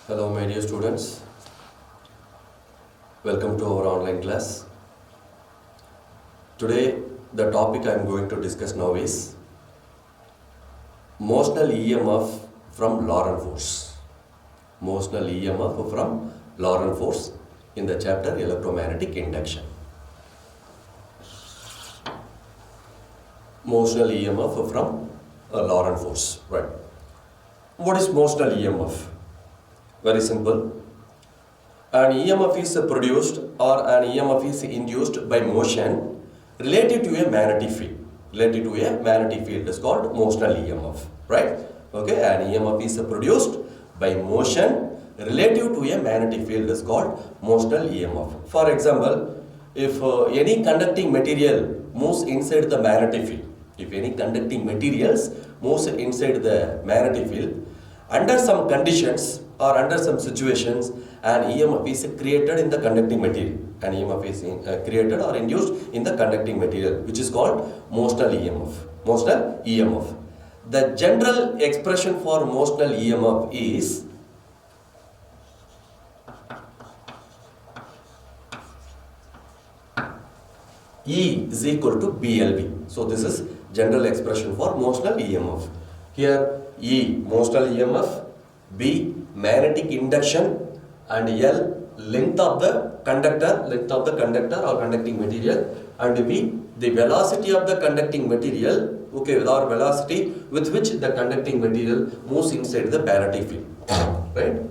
Hello my dear students, welcome to our online class. Today the topic I am going to discuss now is Motional EMF from Lorent Force. Motional EMF from Lorent Force in the chapter Electromagnetic Induction. Motional EMF from Lorent Force, right. What is motional EMF? Very simple. An EMF is produced or an EMF is induced by motion related to a magnetic field. Related to a magnetic field is called motional EMF, right? Okay, an EMF is produced by motion relative to a magnetic field is called motional EMF. For example, if any conducting material moves inside the magnetic field, if any conducting materials moves inside the magnetic field, under some conditions or under some situations, an EMF is created in the conducting material. An EMF is created or induced in the conducting material, which is called motional EMF. Motional EMF. The general expression for motional EMF is E is equal to BLB. So this is general expression for motional EMF. Here E, motional EMF, B, magnetic induction, and L, length of the conductor or conducting material, and B, the velocity of the conducting material, okay, or velocity with which the conducting material moves inside the magnetic field, right?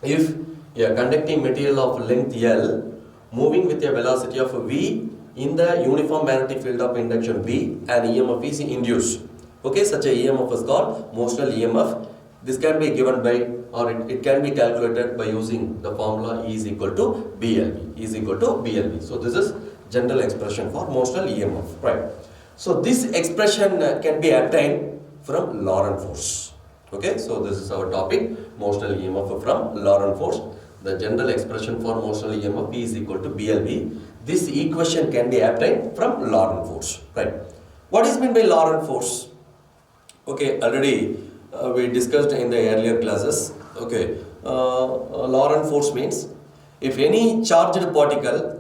If a conducting material of length L moving with a velocity of V in the uniform magnetic field of induction B, an EMF is induced. Okay, such a EMF is called motional EMF. This can be given by, or it can be calculated by using the formula E is equal to BLB. E is equal to BLB. So this is general expression for motional EMF, right? So this expression can be obtained from Lorent Force. Okay, so this is our topic, motional EMF from Lorent Force. The general expression for motional EMF E is equal to BLB. This equation can be obtained from Lorent Force, right? What is meant by Lorent Force? Okay, already we discussed in the earlier classes. Okay, Lorent Force means if any charged particle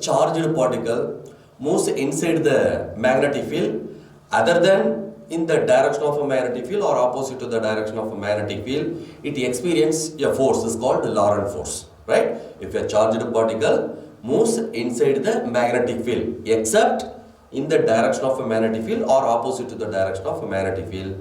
moves inside the magnetic field other than in the direction of a magnetic field or opposite to the direction of a magnetic field, it experiences a force is called Lorent Force, right? If a charged particle moves inside the magnetic field except in the direction of a magnetic field or opposite to the direction of a magnetic field,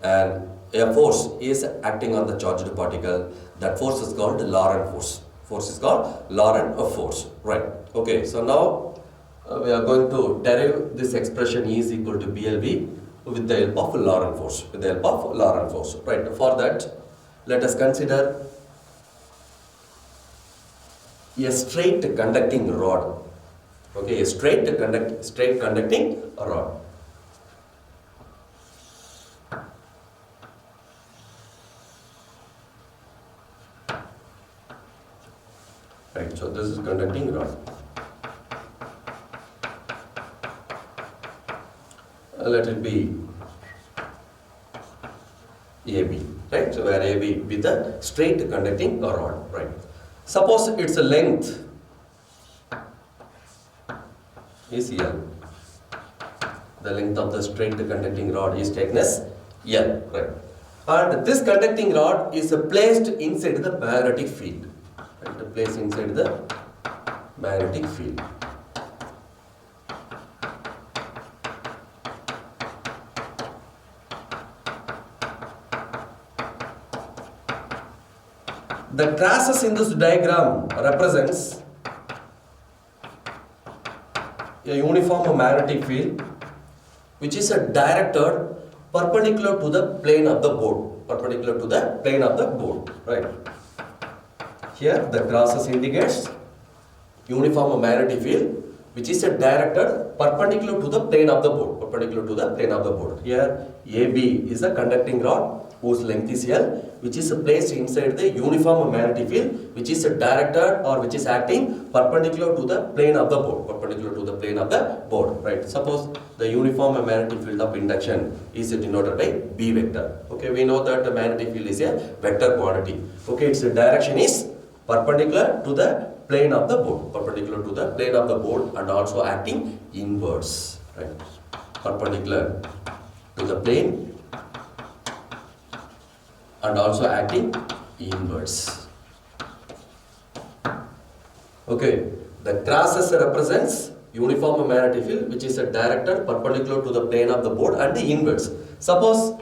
and a force is acting on the charged particle, that force is called Lorent Force. Force is called Lorent Force, right? Okay, so now we are going to derive this expression E is equal to BLB with the help of Lorent Force. With the help of Lorent Force, right? For that, let us consider a straight conducting rod. Okay, a straight conducting rod. Right, so this is conducting rod. Let it be AB, right? So where AB with a straight conducting rod, right? Suppose its length is L. The length of the straight conducting rod is taken as L, right? And this conducting rod is placed inside the magnetic field. Right? Placed inside the magnetic field. The traces in this diagram represents a uniform magnetic field which is directed perpendicular to the plane of the board. Perpendicular to the plane of the board, right? Here the crosses indicates uniform magnetic field which is directed perpendicular to the plane of the board. Perpendicular to the plane of the board. Here AB is a conducting rod whose length is L, which is placed inside the uniform magnetic field, which is directed or which is acting perpendicular to the plane of the board. Perpendicular to the plane of the board. Right. Suppose the uniform magnetic field of induction is denoted by B vector. Okay, we know that the magnetic field is a vector quantity. Okay, its direction is perpendicular to the plane of the board. Perpendicular to the plane of the board and also acting inwards. Right. Perpendicular to the plane and also acting inwards. Okay, the crosses represents uniform magnetic field which is directed perpendicular to the plane of the board and the inwards. Suppose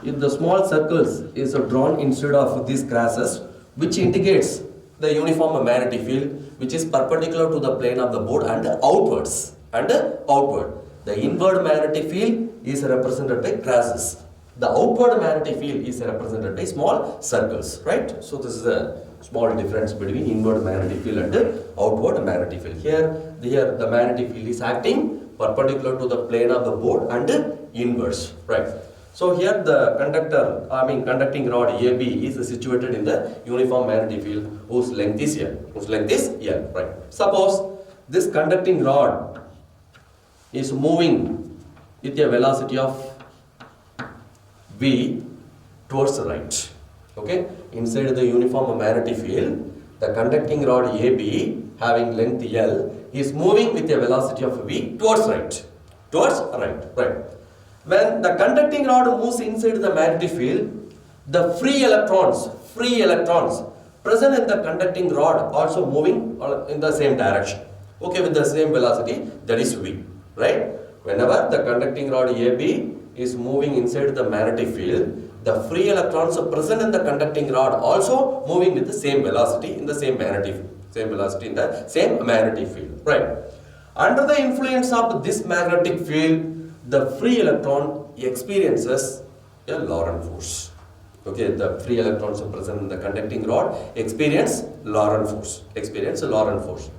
if the small circles is drawn instead of these crosses, which indicates the uniform magnetic field which is perpendicular to the plane of the board and outwards and outward. The inward magnetic field is represented by crosses. The outward magnetic field is represented by small circles, right? So this is a small difference between inward magnetic field and outward magnetic field. Here the magnetic field is acting perpendicular to the plane of the board and inwards, right? So here the conducting rod AB is situated in the uniform magnetic field whose length is L. Whose length is L, right? Suppose this conducting rod is moving with a velocity of V towards the right. Okay, inside the uniform magnetic field, the conducting rod AB having length L is moving with a velocity of V towards right. Towards right. When the conducting rod moves inside the magnetic field, the free electrons present in the conducting rod also moving in the same direction. Okay, with the same velocity, that is V, right? Whenever the conducting rod AB is moving inside the magnetic field, the free electrons present in the conducting rod also moving with the same velocity in the same magnetic field. Same velocity in the same magnetic field, right? Under the influence of this magnetic field, the free electron experiences a Lorent force. Okay, the free electrons present in the conducting rod experience Lorent force.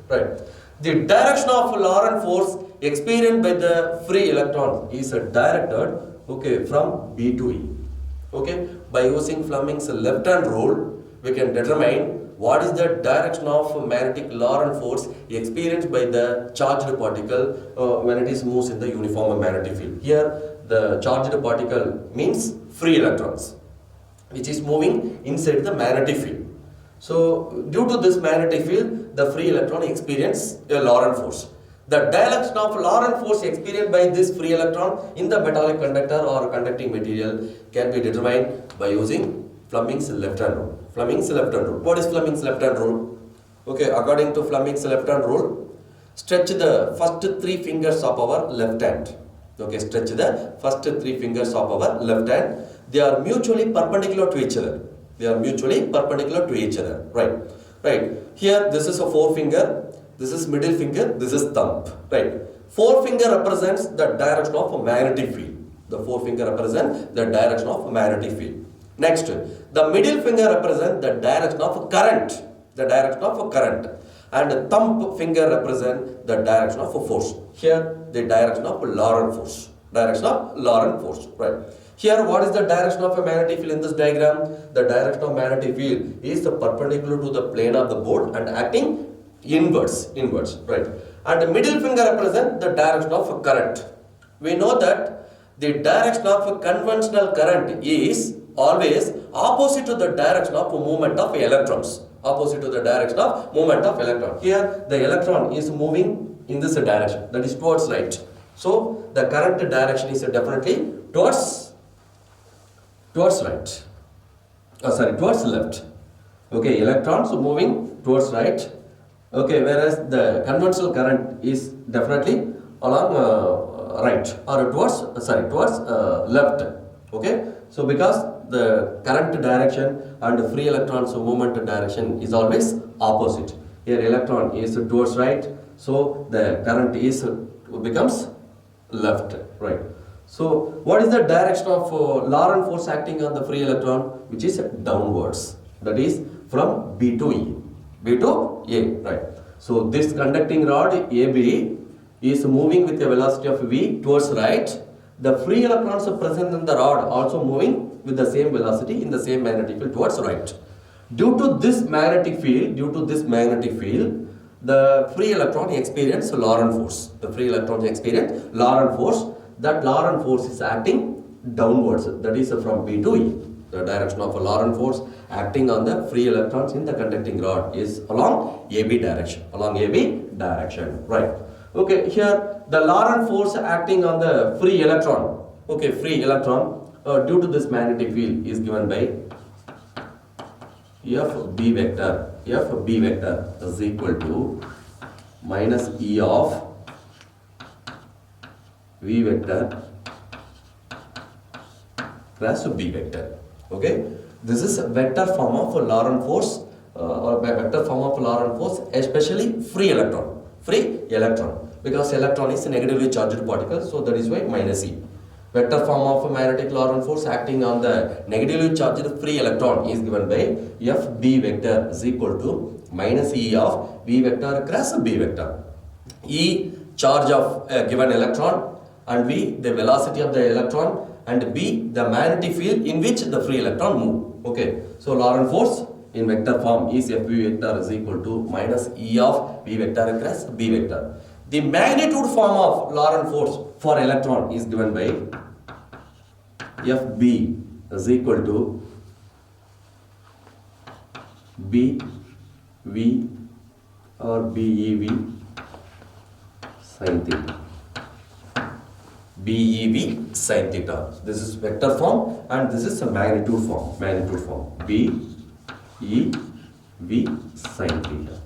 Right? The direction of Lorent force experienced by the free electron is directed, okay, from B to E. Okay, by using Fleming's left-hand rule, we can determine what is the direction of magnetic Lorent force experienced by the charged particle when it is moves in the uniform magnetic field. Here, the charged particle means free electrons, which is moving inside the magnetic field. So, due to this magnetic field, the free electron experience a Lorent force. The direction of Lorent force experienced by this free electron in the metallic conductor or conducting material can be determined by using Fleming's left-hand rule. Fleming's left-hand rule. What is Fleming's left-hand rule? Okay, according to Fleming's left-hand rule, stretch the first three fingers of our left hand. Okay, stretch the first three fingers of our left hand. They are mutually perpendicular to each other. Right. Here, this is a forefinger. This is middle finger, this is thumb, right? Forefinger represents the direction of a magnetic field. The forefinger represents the direction of a magnetic field. Next, the middle finger represents the direction of a current. And the thumb finger represents the direction of a force. Here, the direction of Lorent force. Right? Here, what is the direction of a magnetic field in this diagram? The direction of magnetic field is perpendicular to the plane of the board and acting inwards, right? And the middle finger represents the direction of a current. We know that the direction of a conventional current is always opposite to the direction of movement of electrons. Here, the electron is moving in this direction, that is towards right. So, the current direction is definitely towards right. Towards left. Okay, electrons moving towards right. Okay, whereas the conventional current is definitely along right or towards left. Okay, so because the current direction and free electrons movement direction is always opposite. Here electron is towards right, so the current becomes left, right? So what is the direction of Lorent force acting on the free electron? Which is downwards. That is from B to E. B to A, right? So this conducting rod AB is moving with a velocity of v towards right. The free electrons present in the rod also moving with the same velocity in the same magnetic field towards right. Due to this magnetic field, the free electron experience Lorent force. The free electrons experience Lorent force. That Lorent force is acting downwards. That is from B to E. The direction of a Lorent force acting on the free electrons in the conducting rod is along AB direction. Right. Okay, here the Lorent force acting on the free electron. Okay, free electron due to this magnetic field is given by FB vector. FB vector is equal to minus E of V vector cross B vector. Okay, this is a vector form of a Lorent force especially free electron, because electron is a negatively charged particle, so that is why minus E. Vector form of a magnetic Lorent force acting on the negatively charged free electron is given by FB vector is equal to minus E of V vector cross B vector. E, charge of a given electron, and V, the velocity of the electron, and B, the magnetic field in which the free electron move. Okay, so Lorent force in vector form is FB vector is equal to minus E of V vector cross B vector. The magnitude form of Lorent force for electron is given by FB is equal to BV or BEV sin theta. BEV sin theta. This is vector form and this is a magnitude form. BEV sin theta.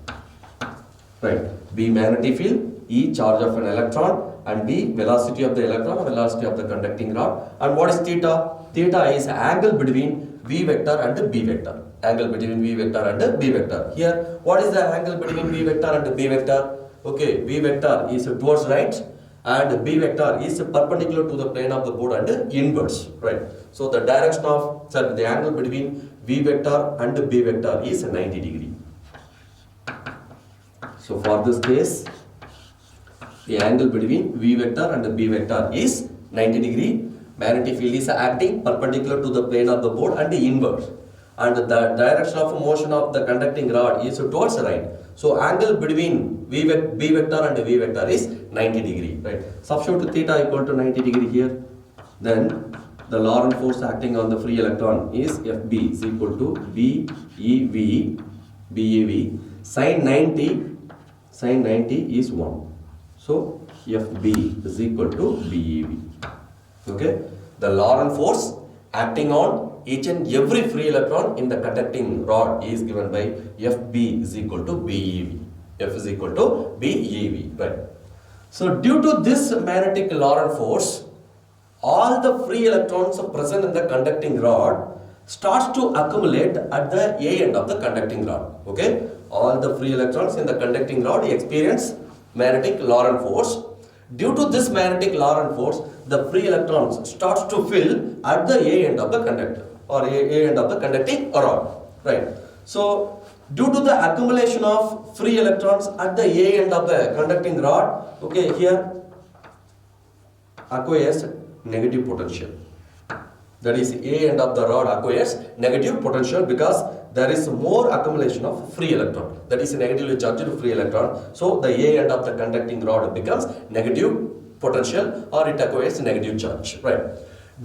Right. B, magnetic field. E, charge of an electron, and B, velocity of the electron or velocity of the conducting rod. And what is theta? Theta is angle between V vector and B vector. Here, what is the angle between V vector and B vector? Okay, V vector is towards right and B vector is perpendicular to the plane of the board and inwards. Right. So the direction of the angle between V vector and B vector is 90 degree. So for this case, the angle between V vector and B vector is 90 degree. Magnetic field is acting perpendicular to the plane of the board and inward. And the direction of motion of the conducting rod is towards right. So angle between B vector and V vector is 90 degree. Right. Substitute theta equal to 90 degree here. Then the Lorent force acting on the free electron is FB is equal to BEV sin 90 is 1. So FB is equal to BEV. Okay, the Lorent force acting on each and every free electron in the conducting rod is given by FB is equal to BEV. F is equal to BEV. Right. So due to this magnetic Lorent force, all the free electrons present in the conducting rod starts to accumulate at the A end of the conducting rod. Okay, all the free electrons in the conducting rod experience magnetic Lorent force. Due to this magnetic Lorent force, the free electrons starts to fill at the A end of the conductor or A end of the conducting rod. Right. So due to the accumulation of free electrons at the A end of the conducting rod, okay, here acquires negative potential. That is, A end of the rod acquires negative potential because there is more accumulation of free electron. That is a negatively charged free electron. So the A end of the conducting rod becomes negative potential or it acquires negative charge. Right.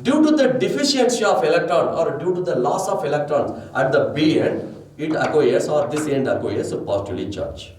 Due to the deficiency of electron or due to the loss of electrons at the B end, it acquires or this end acquires positively charged.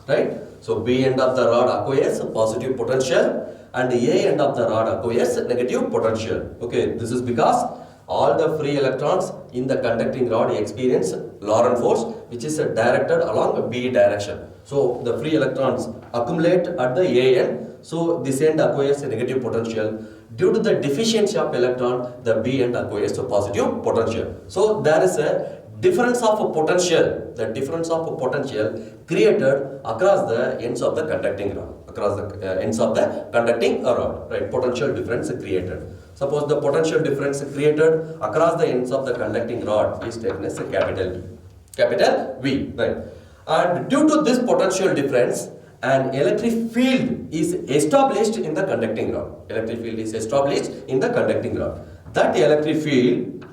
Right. So B end of the rod acquires positive potential and the A end of the rod acquires negative potential. Okay, this is because all the free electrons in the conducting rod experience Lorent force which is directed along B direction. So the free electrons accumulate at the A end. So this end acquires a negative potential. Due to the deficiency of electron, the B end acquires a positive potential. So there is a difference of potential. The difference of potential created across the ends of the conducting rod. Across the ends of the conducting rod. Right. Potential difference created. Suppose the potential difference created across the ends of the conducting rod is taken as a capital V. Right. And due to this potential difference, an electric field is established in the conducting rod. Electric field is established in the conducting rod. That electric field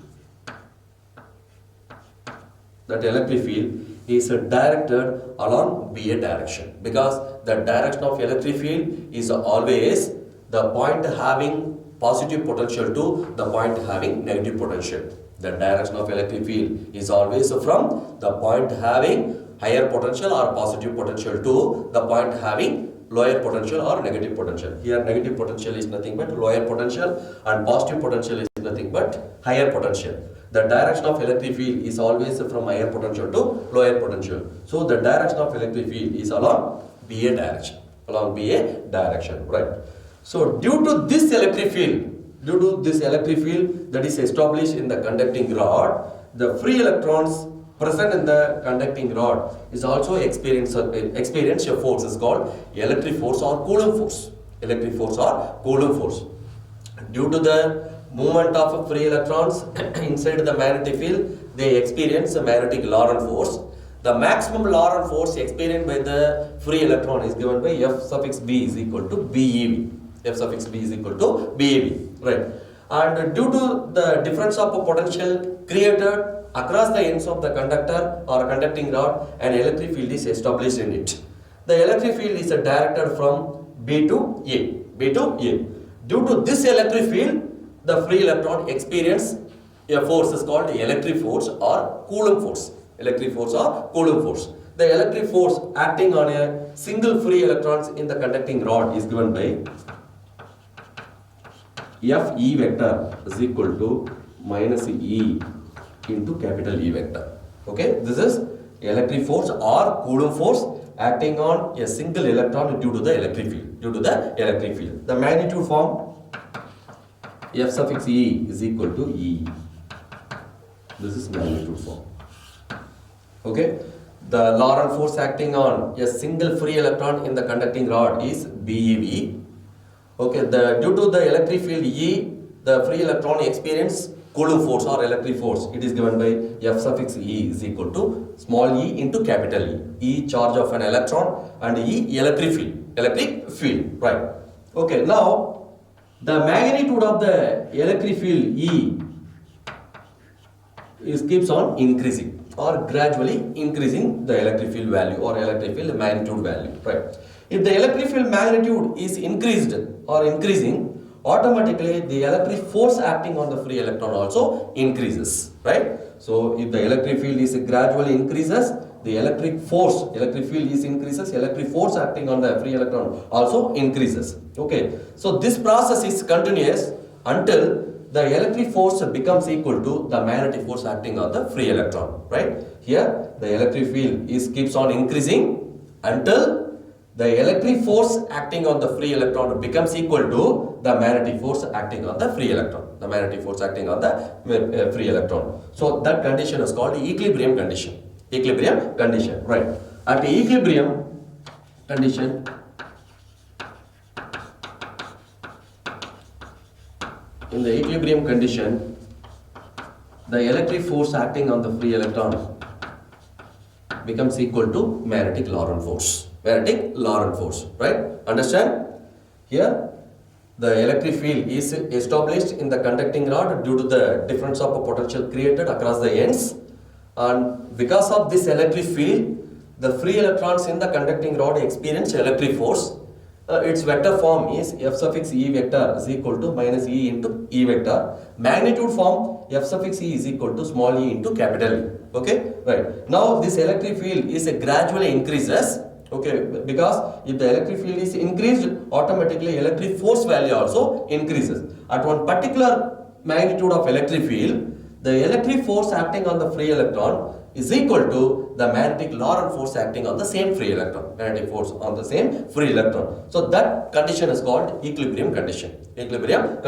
is directed along BA direction, because the direction of electric field is always the point having positive potential to the point having negative potential. The direction of electric field is always from the point having higher potential or positive potential to the point having lower potential or negative potential. Here negative potential is nothing but lower potential and positive potential is nothing but higher potential. The direction of electric field is always from higher potential to lower potential. So the direction of electric field is along BA direction. Right? So due to this electric field that is established in the conducting rod, the free electrons present in the conducting rod is also experience a force is called electric force or Coulomb force. Due to the movement of free electrons inside the magnetic field, they experience a magnetic Lorent force. The maximum Lorent force experienced by the free electron is given by F suffix B is equal to BeV. Right? And due to the difference of potential created across the ends of the conductor or conducting rod, an electric field is established in it. The electric field is directed from B to A. Due to this electric field, the free electron experience a force is called electric force or Coulomb force. The electric force acting on a single free electrons in the conducting rod is given by Fe vector is equal to minus E into capital E vector. Okay, this is electric force or Coulomb force acting on a single electron due to the electric field. The magnitude form F suffix E is equal to E. This is magnitude form. Okay, the Lorent force acting on a single free electron in the conducting rod is BeV. Okay, due to the electric field E, the free electron experience Coulomb force or electric force. It is given by F suffix E is equal to small e into capital E. E charge of an electron and E electric field. Right. Okay, now the magnitude of the electric field E keeps on increasing or gradually increasing the electric field value or electric field magnitude value. Right. If the electric field magnitude is increased or increasing, automatically the electric force acting on the free electron also increases. Right. So if the electric field is gradually increases, the electric force acting on the free electron also increases. Okay. So this process is continuous until the electric force becomes equal to the magnetic force acting on the free electron. Right. Here the electric field keeps on increasing until the electric force acting on the free electron becomes equal to the magnetic force acting on the free electron. So that condition is called equilibrium condition. Right. At the equilibrium condition, in the equilibrium condition, the electric force acting on the free electron becomes equal to magnetic Lorent force. Right? Understand? Here the electric field is established in the conducting rod due to the difference of potential created across the ends, and because of this electric field, the free electrons in the conducting rod experience electric force. Its vector form is F suffix E vector is equal to minus E into E vector. Magnitude form F suffix E is equal to small e into capital E. Okay, right. Now this electric field is gradually increases. Okay, because if the electric field is increased, automatically electric force value also increases. At one particular magnitude of electric field, the electric force acting on the free electron is equal to the magnetic Lorent force acting on the same free electron. So that condition is called equilibrium condition. At equilibrium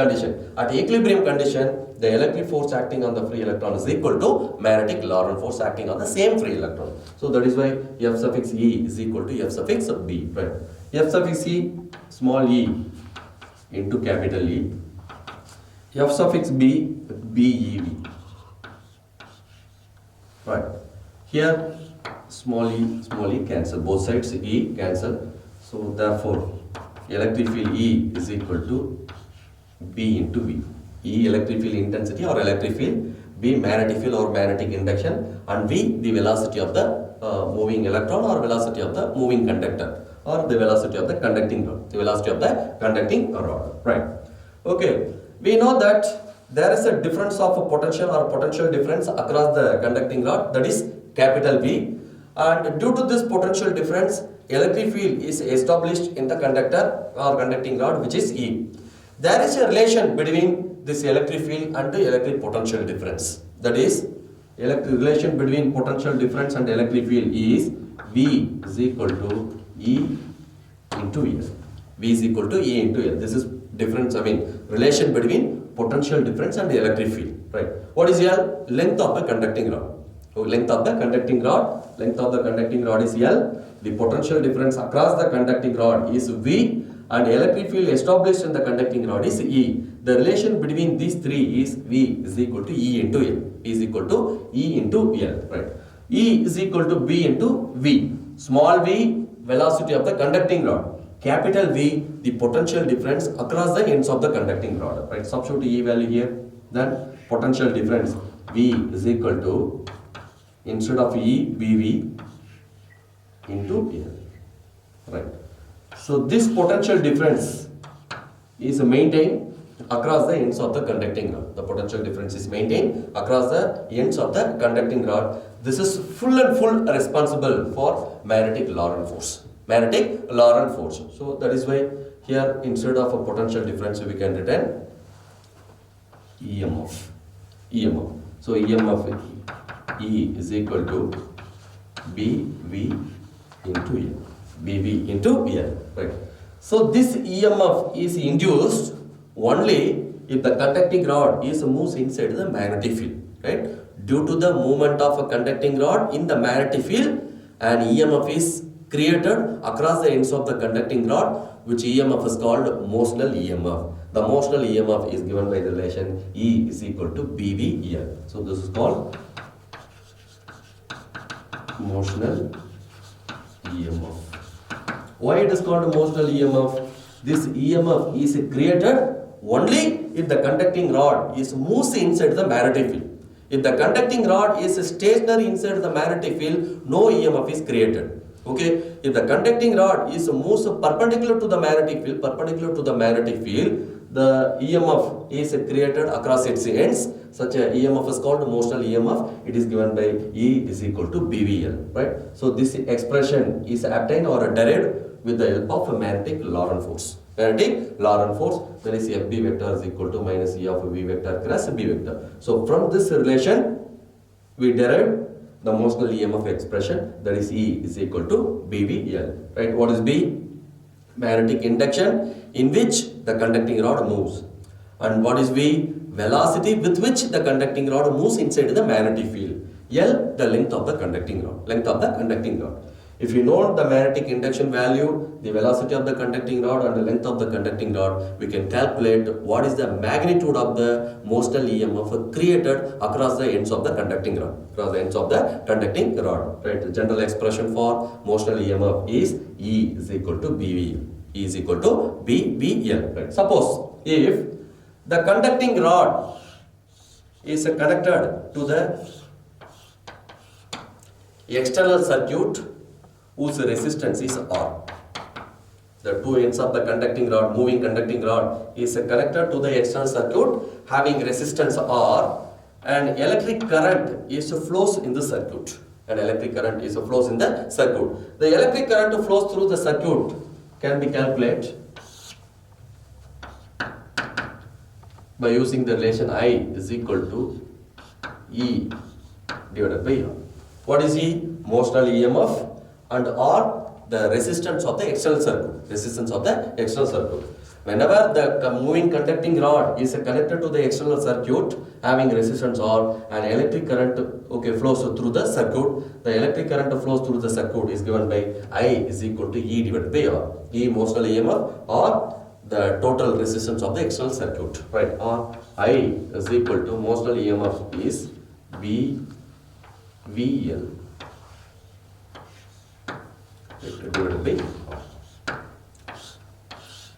condition, the electric force acting on the free electron is equal to magnetic Lorent force acting on the same free electron. So that is why F suffix E is equal to F suffix B. Right. F suffix E small e into capital E. F suffix B BeV. Right. Here small e cancel, both sides E cancel. So therefore electric field E is equal to B into V. E electric field intensity or electric field, B magnetic field or magnetic induction, and V the velocity of the moving electron or velocity of the moving conductor or the velocity of the conducting rod. The velocity of the conducting rod. Right. Okay. We know that there is a difference of a potential or potential difference across the conducting rod, that is capital V, and due to this potential difference electric field is established in the conductor or conducting rod, which is E. There is a relation between this electric field and the electric potential difference, that is relation between potential difference and electric field is V is equal to E into L. V is equal to E into L. This is difference, relation between potential difference and the electric field. Right. What is L? Length of the conducting rod. So length of the conducting rod. Length of the conducting rod is L. The potential difference across the conducting rod is V, and electric field established in the conducting rod is E. The relation between these three is V is equal to E into L. E is equal to E into L. Right. E is equal to B into V. Small v, velocity of the conducting rod. Capital V, the potential difference across the ends of the conducting rod. Right. Substitute E value here. Then potential difference V is equal to, instead of E, BV into L. Right. So this potential difference is maintained across the ends of the conducting rod. The potential difference is maintained across the ends of the conducting rod. This is full responsible for magnetic Lorent force. Magnetic Lorent force. So that is why here instead of a potential difference we can written EMF. EMF. So EMF E is equal to BV into L. BV into L. Right. So this EMF is induced only if the conducting rod is moves inside the magnetic field. Right. Due to the movement of a conducting rod in the magnetic field, an EMF is created across the ends of the conducting rod, which EMF is called motional EMF. The motional EMF is given by the relation E is equal to BVEL. So this is called motional EMF. Why it is called motional EMF? This EMF is created only if the conducting rod is moves inside the magnetic field. If the conducting rod is stationary inside the magnetic field, no EMF is created. Okay, if the conducting rod is moves perpendicular to the magnetic field, the EMF is created across its ends. Such a EMF is called motional EMF. It is given by E is equal to BVL. Right. So this expression is obtained or derived with the help of magnetic Lorent force. Magnetic Lorent force, that is FB vector is equal to minus E of V vector cross B vector. So from this relation, we derived the motional EMF expression, that is E is equal to BVL. Right. What is B? Magnetic induction in which the conducting rod moves. And what is V? Velocity with which the conducting rod moves inside the magnetic field. L, the length of the conducting rod. Length of the conducting rod. If you know the magnetic induction value, the velocity of the conducting rod and the length of the conducting rod, we can calculate what is the magnitude of the motional EMF created across the ends of the conducting rod. Across the ends of the conducting rod. Right. The general expression for motional EMF is E is equal to BVL. E is equal to BVL. Right. Suppose if the conducting rod is connected to the external circuit whose resistance is R. The two ends of the conducting rod, moving conducting rod, is connected to the external circuit having resistance R, and electric current is flows in the circuit. And electric current is flows in the circuit. The electric current flows through the circuit can be calculated by using the relation I is equal to E divided by R. What is E? Motional EMF, and R, the resistance of the external circuit. Resistance of the external circuit. Whenever the moving conducting rod is connected to the external circuit having resistance R, and electric current flows through the circuit, the electric current flows through the circuit is given by I is equal to E divided by R. E motional EMF or the total resistance of the external circuit. Right. Or I is equal to motional EMF is BVL. divided by R.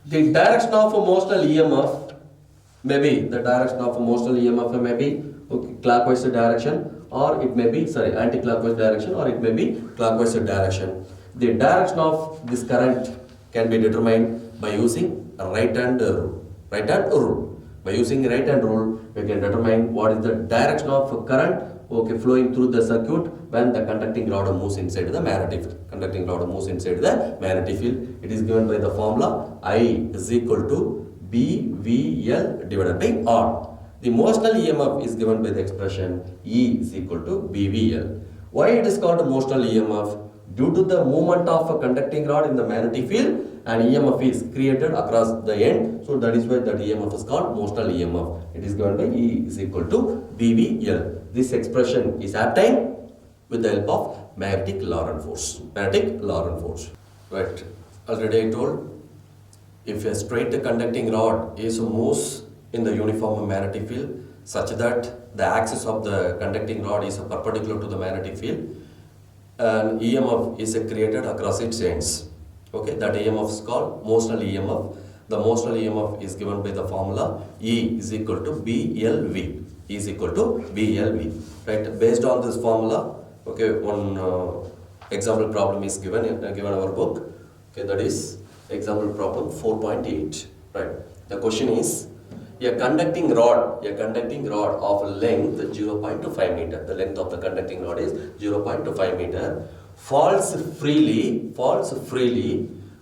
The direction of a motional EMF may be, the direction of a motional EMF may be clockwise direction, or it may be, anti-clockwise direction, or it may be clockwise direction. The direction of this current can be determined by using right hand rule. By using right hand rule, we can determine what is the direction of current flowing through the circuit when the conducting rod moves inside the magnetic field. Conducting rod moves inside the magnetic field. It is given by the formula I is equal to BVL divided by R. The motional EMF is given by the expression E is equal to BVL. Why it is called motional EMF? Due to the movement of a conducting rod in the magnetic field, an EMF is created across the end. So that is why that EMF is called motional EMF. It is given by E is equal to BVL. This expression is obtained with the help of magnetic Lorent force. Magnetic Lorent force. Right. Already I told, if a straight conducting rod is moves in the uniform magnetic field such that the axis of the conducting rod is perpendicular to the magnetic field, an EMF is created across its ends. Okay, that EMF is called motional EMF. The motional EMF is given by the formula E is equal to BLV. E is equal to BLV. Right. Based on this formula, okay, one example problem is given in our book. Okay, that is example problem 4.8. Right. The question is, a conducting rod of length 0.5 meter. The length of the conducting rod is 0.5 meter. Falls freely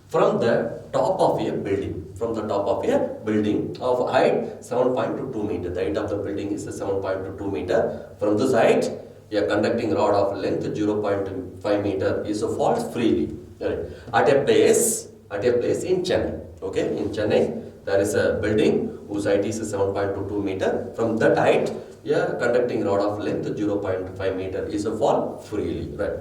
from the top of a building. From the top of a building of height 7.2 meter. The height of the building is 7.2 meter. From this height, a conducting rod of length 0.5 meter is falls freely. Right. At a place in Chennai. Okay, in Chennai there is a building whose height is 7.22 meter. From that height, a conducting rod of length 0.5 meter is fall freely. Right.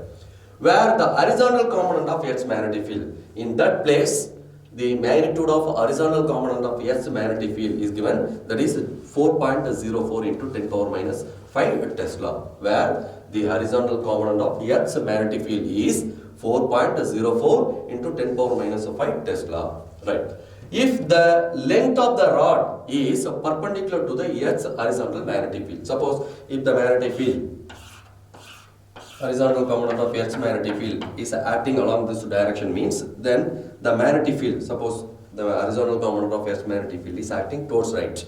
Where the horizontal component of Earth's magnetic field, in that place, the magnitude of horizontal component of Earth's magnetic field is given, that is 4.04 into 10 power minus 5 Tesla. Where the horizontal component of Earth's magnetic field is 4.04 into 10 power minus 5 Tesla. Right. If the length of the rod is perpendicular to the Earth's horizontal magnetic field, suppose if the magnetic field, horizontal component of Earth's magnetic field is acting along this direction, means then the magnetic field, suppose the horizontal component of Earth's magnetic field is acting towards right.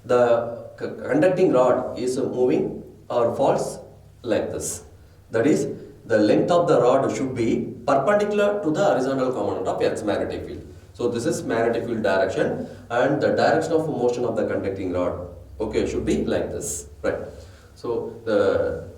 The conducting rod is moving or falls like this. That is, the length of the rod should be perpendicular to the horizontal component of Earth's magnetic field. So this is magnetic field direction, and the direction of motion of the conducting rod, okay, should be like this, right? So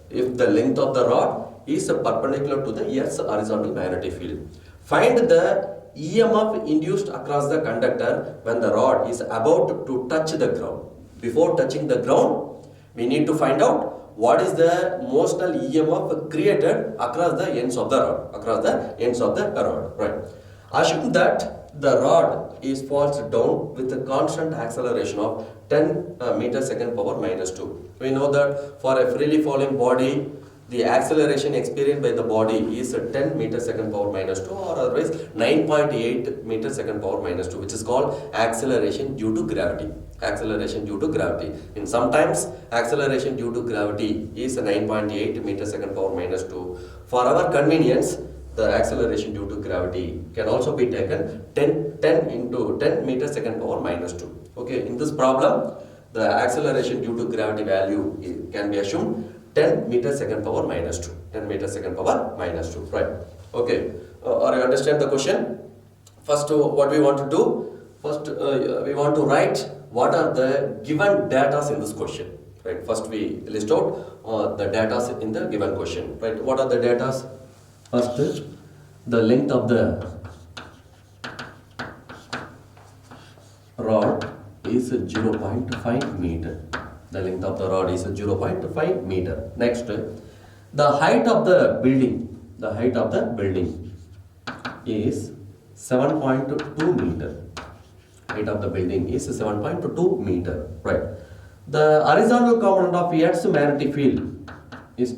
if the length of the rod is perpendicular to the Earth's horizontal magnetic field, find the EMF induced across the conductor when the rod is about to touch the ground. Before touching the ground, we need to find out what is the motional EMF created across the ends of the rod, right? Assume that the rod is falls down with a constant acceleration of 10 meter second power minus 2. We know that for a freely falling body, the acceleration experienced by the body is 10 meter second power minus 2, or otherwise 9.8 meter second power minus 2, which is called acceleration due to gravity. Acceleration due to gravity. In sometimes acceleration due to gravity is 9.8 meter second power minus 2. For our convenience, the acceleration due to gravity can also be taken 10 into 10 meter second power minus 2. Okay, in this problem, the acceleration due to gravity value can be assumed 10 meter second power minus 2. 10 meter second power minus 2, right? Okay, or you understand the question? First, what we want to do? First, we want to write what are the given data in this question, right? First, we list out the data in the given question, right? What are the data? First, the length of the rod is 0.5 meter. The length of the rod is 0.5 meter. Next, the height of the building. The height of the building is 7.2 meter. Height of the building is 7.2 meter. Right. The horizontal component of Earth's magnetic field is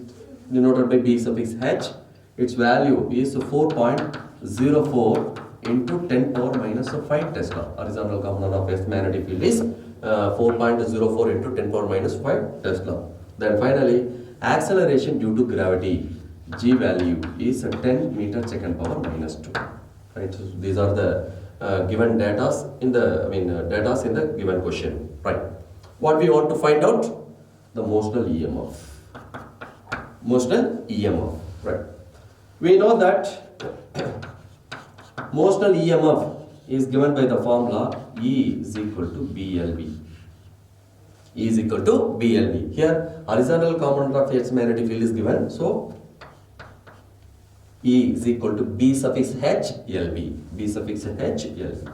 denoted by B suffix H. Its value is 4.04 4.04 into 10 power minus 5 Tesla. Horizontal component of Earth's magnetic field is 4.04 into 10 power minus 5 Tesla. Then finally, acceleration due to gravity, G value is 10 meter second power minus 2. Right. So these are the given datas in the datas in the given question. Right. What we want to find out? The motional EMF. Motional EMF. Right. We know that motional EMF is given by the formula E is equal to BLB. E is equal to BLB. Here, horizontal component of Earth's magnetic field is given. So, E is equal to B suffix H LB. B suffix H LB.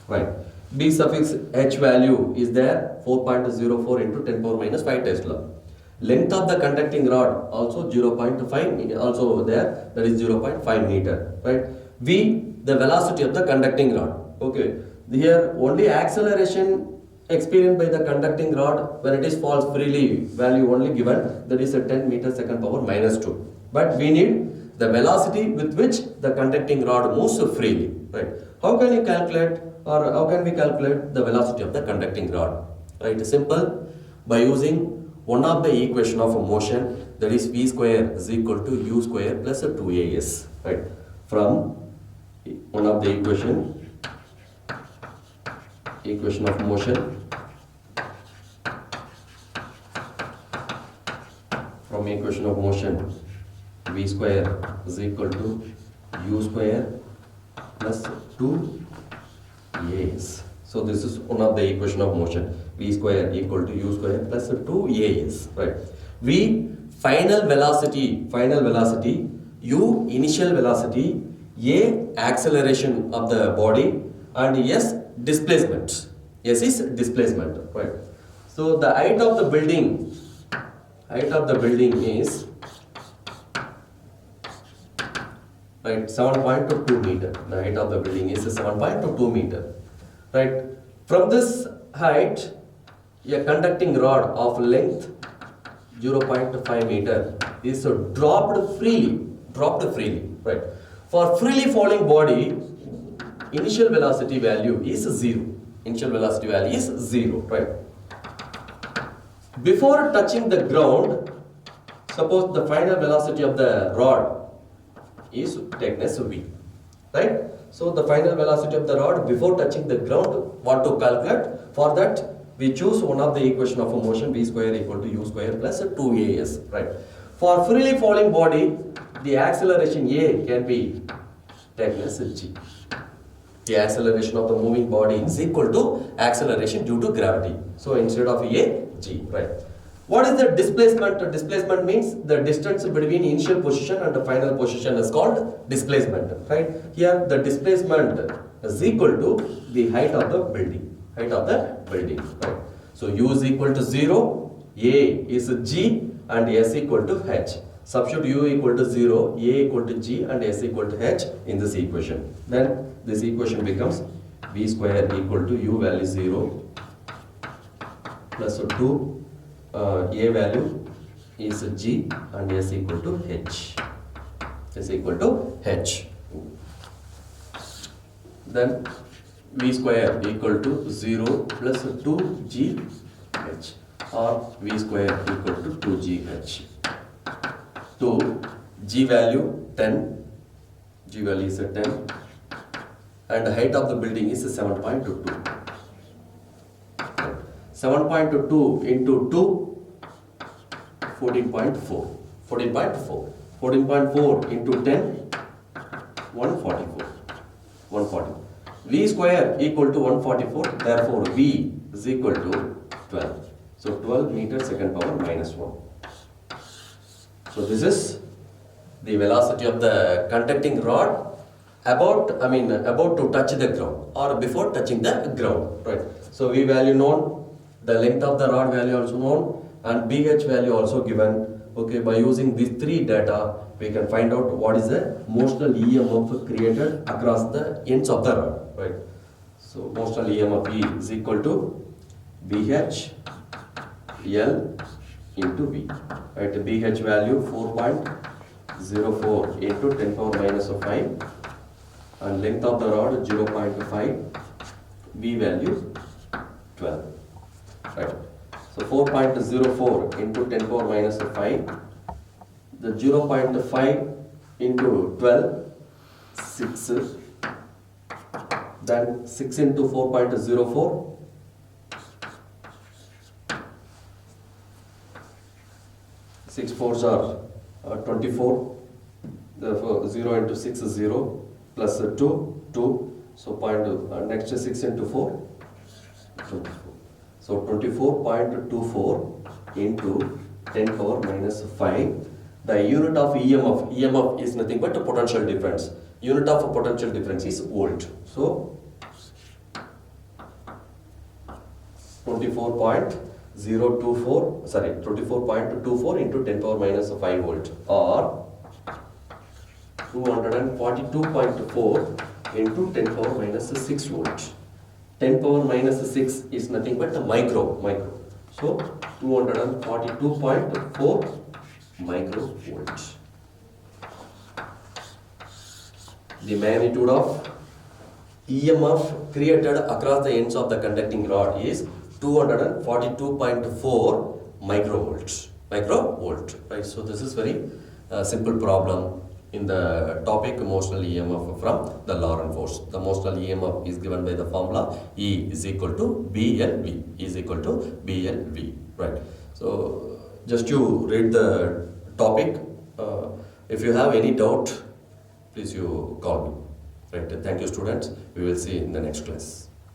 Right. B suffix H value is there 4.04 into 10 power minus 5 Tesla. Length of the conducting rod also 0.5 also there, that is 0.5 meter. Right. V, the velocity of the conducting rod. Okay. Here only acceleration experienced by the conducting rod when it is falls freely, value only given, that is a 10 meter second power minus 2. But we need the velocity with which the conducting rod moves freely. Right. How can you calculate, or how can we calculate the velocity of the conducting rod? Right. Simple. By using one of the equation of a motion, that is V square is equal to U square plus 2AS. Right. From one of the equation of motion, from equation of motion, V square is equal to U square plus 2AS. So this is one of the equation of motion, V square equal to U square plus 2AS. Right. V final velocity, U initial velocity, A acceleration of the body, and S displacement. S is displacement. Right. So the height of the building is right 7.2 meter. The height of the building is 7.2 meter. Right. From this height, a conducting rod of length 0.5 meter is dropped freely. Right. For freely falling body, initial velocity value is 0. Right. Before touching the ground, suppose the final velocity of the rod is taken as V. Right. So the final velocity of the rod before touching the ground, what to calculate? For that, we choose one of the equation of a motion, V square equal to U square plus 2AS. Right. For freely falling body, the acceleration A can be taken as G. The acceleration of the moving body is equal to acceleration due to gravity. So instead of A, G. Right. What is the displacement? Displacement means the distance between initial position and the final position is called displacement. Right. Here the displacement is equal to the height of the building. Right. So U is equal to 0, A is G, and S equal to H. Substitute U equal to 0, A equal to G, and S equal to H in this equation. Then this equation becomes V square equal to U value 0 plus 2, A value is G, and S equal to H. Then V square equal to 0 plus 2GH, or V square equal to 2GH. 2, G value 10, G value is 10, and the height of the building is 7.22. 7.22 into 2, 14.4. 14.4 into 10, 140. V square equal to 144, therefore V is equal to 12. So 12 meter second power minus 1. So this is the velocity of the conducting rod about to touch the ground or before touching the ground. Right. So V value known, the length of the rod value also known, and BH value also given. Okay, by using these three data, we can find out what is the motional EMF created across the ends of the rod. Right. So motional EMF E is equal to BH L into V. Right. BH value 0.04 into 10 power minus 5 and length of the rod 0.5, V value 12, right? So 4.04 into 10 power minus 5, the 0.5 into 12, 6, then 6 into 4.04, 6 fours are 24, therefore 0 into 6 is 0, plus 2, 2, so next 6 into 4, 24. So 24.24 into 10 power minus 5. The unit of EMF is nothing but a potential difference. Unit of a potential difference is volt. So 24.24 into 10 power minus 5 volt, or 242.4 into 10 power minus 6 volt. 10 power minus 6 is nothing but a micro. So 242.4 microvolts. The magnitude of EMF created across the ends of the conducting rod is 242.4 microvolts. Right? So this is very simple problem in the topic Motional EMF from the Lorent Force. The Motional EMF is given by the formula E is equal to BLV. Right? So just you read the topic. If you have any doubt, please you call me. Right? Thank you, students. We will see in the next class.